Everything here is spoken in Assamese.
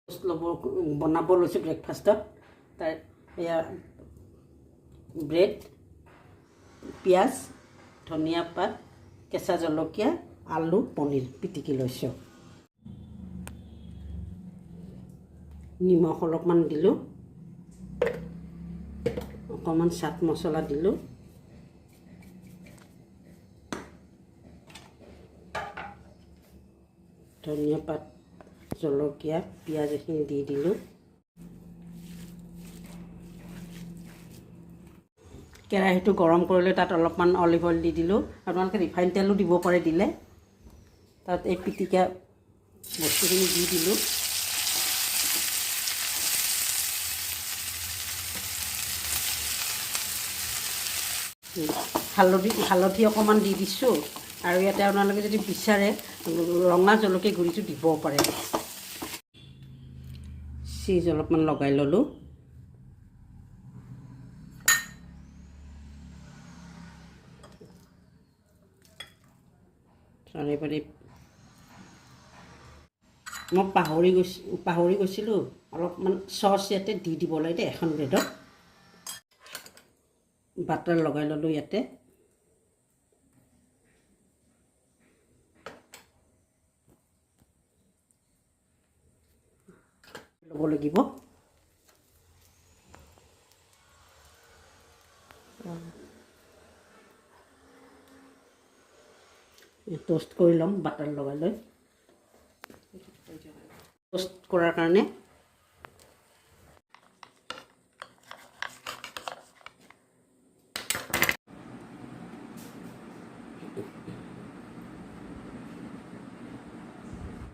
বনাব লৈছোঁ ব্ৰেকফাষ্টত। তাৰ এয়া ব্ৰেড, পিঁয়াজ, ধনিয়া পাত, কেঁচা জলকীয়া, আলু, পনীৰ পিটিকি লৈছোঁ। নিমখ অলপমান দিলোঁ, অকণমান চাট মছলা দিলোঁ, ধনিয়া পাত, জলকীয়া, পিঁয়াজ এইখিনি দি দিলোঁ। কেৰাহীটো গৰম কৰিলৈ তাত অলপমান অলিভ অইল দি দিলোঁ। আপোনালোকে ৰিফাইন তেলো দিব পাৰে দিলে। তাত এই পিটিকা বস্তুখিনি দি দিলোঁ। হালধি অকণমান দি দিছোঁ। আৰু ইয়াতে আপোনালোকে যদি বিচাৰে ৰঙা জলকীয়া গুড়িটো দিব পাৰে। চীজ অলপমান লগাই ল'লোঁ। তাৰে মই পাহৰি গৈছিলোঁ অলপমান চচ ইয়াতে দি দিব লাগে দেই। এখন ব্ৰেডত বাটাৰ লগাই ল'লোঁ ইয়াতে। ল'ব লাগিব। টোষ্ট কৰি ল'ম বাটাৰ লগাই লৈ। টোষ্ট কৰাৰ কাৰণে